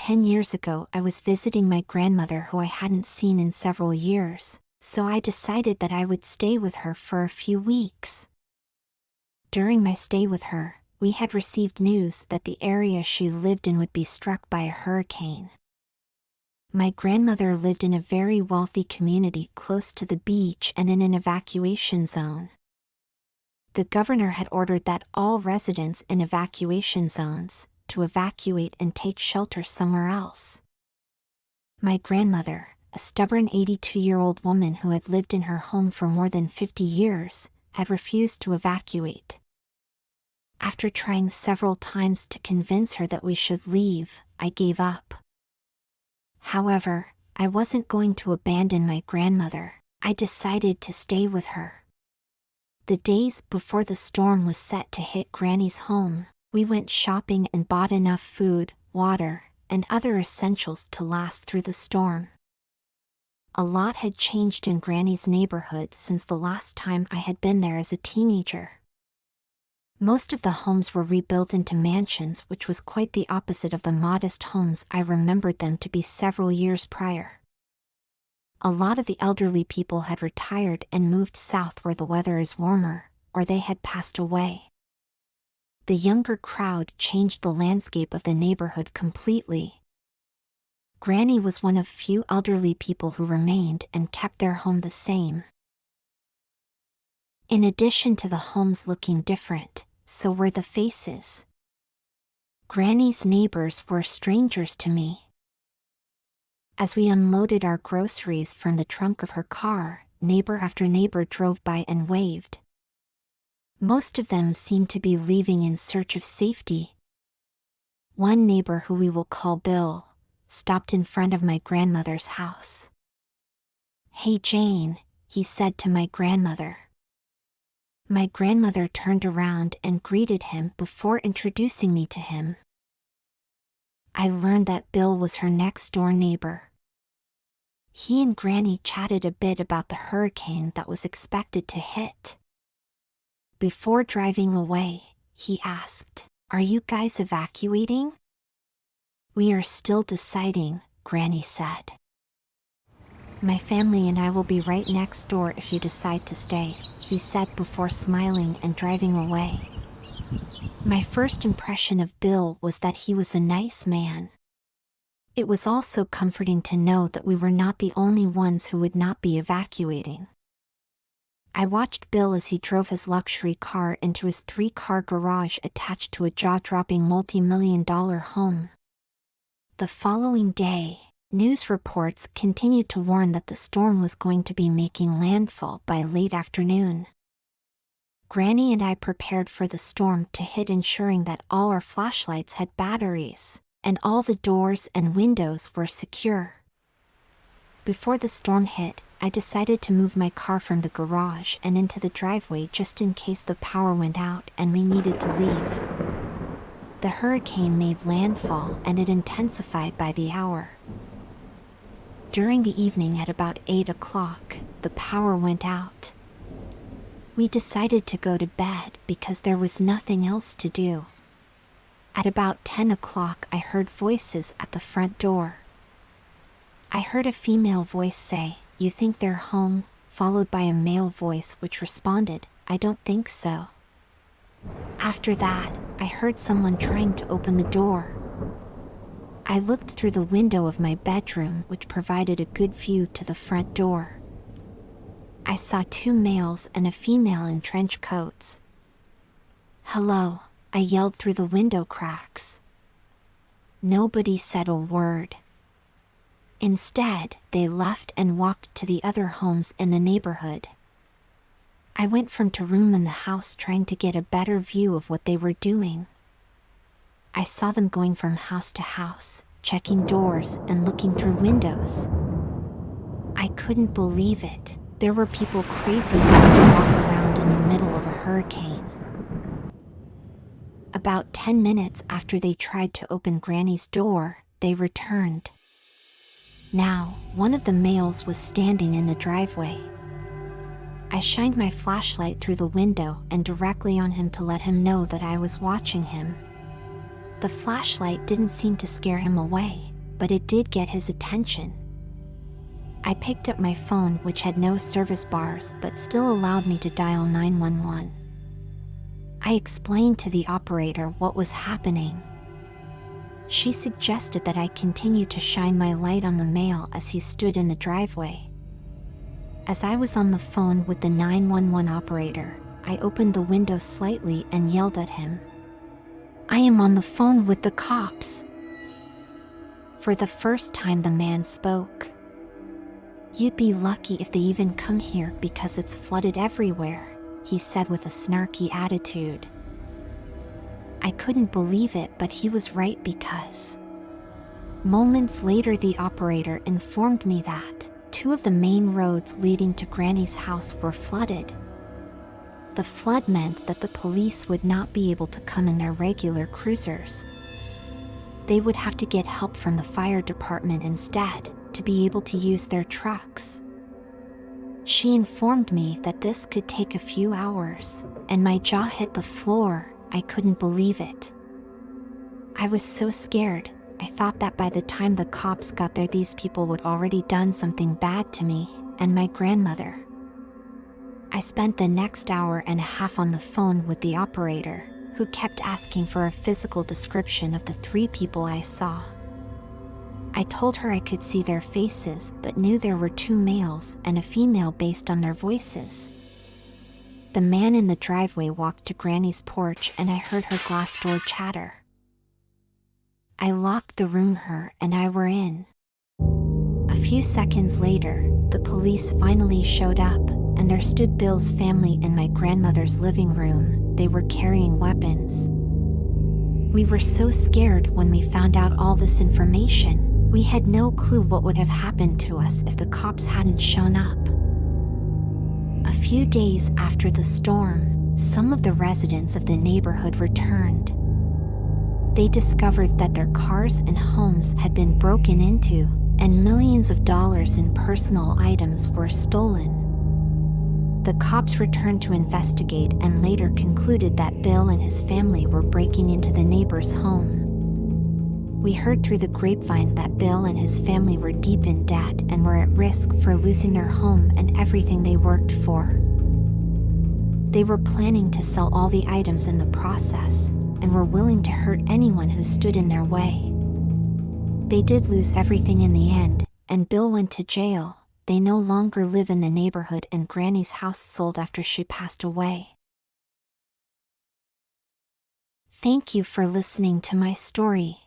10 years ago, I was visiting my grandmother who I hadn't seen in several years, so I decided that I would stay with her for a few weeks. During my stay with her, we had received news that the area she lived in would be struck by a hurricane. My grandmother lived in a very wealthy community close to the beach and in an evacuation zone. The governor had ordered that all residents in evacuation zones to evacuate and take shelter somewhere else. My grandmother, a stubborn 82-year-old woman who had lived in her home for more than 50 years, had refused to evacuate. After trying several times to convince her that we should leave, I gave up. However, I wasn't going to abandon my grandmother. I decided to stay with her. The days before the storm was set to hit Granny's home, we went shopping and bought enough food, water, and other essentials to last through the storm. A lot had changed in Granny's neighborhood since the last time I had been there as a teenager. Most of the homes were rebuilt into mansions, which was quite the opposite of the modest homes I remembered them to be several years prior. A lot of the elderly people had retired and moved south where the weather is warmer, or they had passed away. The younger crowd changed the landscape of the neighborhood completely. Granny was one of few elderly people who remained and kept their home the same. In addition to the homes looking different, so were the faces. Granny's neighbors were strangers to me. As we unloaded our groceries from the trunk of her car, neighbor after neighbor drove by and waved. Most of them seemed to be leaving in search of safety. One neighbor, who we will call Bill, stopped in front of my grandmother's house. "Hey Jane," he said to my grandmother. My grandmother turned around and greeted him before introducing me to him. I learned that Bill was her next-door neighbor. He and Granny chatted a bit about the hurricane that was expected to hit. Before driving away, he asked, "Are you guys evacuating?" "We are still deciding," Granny said. "My family and I will be right next door if you decide to stay," he said before smiling and driving away. My first impression of Bill was that he was a nice man. It was also comforting to know that we were not the only ones who would not be evacuating. I watched Bill as he drove his luxury car into his 3-car garage attached to a jaw-dropping multi-million-dollar home. The following day, news reports continued to warn that the storm was going to be making landfall by late afternoon. Granny and I prepared for the storm to hit, ensuring that all our flashlights had batteries, and all the doors and windows were secure. Before the storm hit, I decided to move my car from the garage and into the driveway just in case the power went out and we needed to leave. The hurricane made landfall and it intensified by the hour. During the evening at about 8 o'clock, the power went out. We decided to go to bed because there was nothing else to do. At about 10 o'clock, I heard voices at the front door. I heard a female voice say, "You think they're home?" followed by a male voice which responded, "I don't think so." After that, I heard someone trying to open the door. I looked through the window of my bedroom, which provided a good view to the front door. I saw 2 males and a female in trench coats. "Hello," I yelled through the window cracks. Nobody said a word. Instead, they left and walked to the other homes in the neighborhood. I went from to room in the house trying to get a better view of what they were doing. I saw them going from house to house, checking doors and looking through windows. I couldn't believe it. There were people crazy enough to walk around in the middle of a hurricane. About 10 minutes after they tried to open Granny's door, they returned. Now, one of the males was standing in the driveway. I shined my flashlight through the window and directly on him to let him know that I was watching him. The flashlight didn't seem to scare him away, but it did get his attention. I picked up my phone, which had no service bars but still allowed me to dial 911. I explained to the operator what was happening. She suggested that I continue to shine my light on the male as he stood in the driveway. As I was on the phone with the 911 operator, I opened the window slightly and yelled at him, "I am on the phone with the cops." For the first time, the man spoke. "You'd be lucky if they even come here because it's flooded everywhere," he said with a snarky attitude. I couldn't believe it, but he was right because moments later the operator informed me that 2 of the main roads leading to Granny's house were flooded. The flood meant that the police would not be able to come in their regular cruisers. They would have to get help from the fire department instead to be able to use their trucks. She informed me that this could take a few hours, and my jaw hit the floor. I couldn't believe it. I was so scared. I thought that by the time the cops got there, these people would already done something bad to me and my grandmother. I spent the next hour and a half on the phone with the operator, who kept asking for a physical description of the 3 people I saw. I told her I could see their faces but knew there were 2 males and a female based on their voices. The man in the driveway walked to Granny's porch and I heard her glass door chatter. I locked the room her and I were in. A few seconds later, the police finally showed up, and there stood Bill's family in my grandmother's living room. They were carrying weapons. We were so scared when we found out all this information. We had no clue what would have happened to us if the cops hadn't shown up. A few days after the storm, some of the residents of the neighborhood returned. They discovered that their cars and homes had been broken into, and millions of dollars in personal items were stolen. The cops returned to investigate and later concluded that Bill and his family were breaking into the neighbor's home. We heard through the grapevine that Bill and his family were deep in debt and were at risk for losing their home and everything they worked for. They were planning to sell all the items in the process and were willing to hurt anyone who stood in their way. They did lose everything in the end, and Bill went to jail. They no longer live in the neighborhood and Granny's house sold after she passed away. Thank you for listening to my story.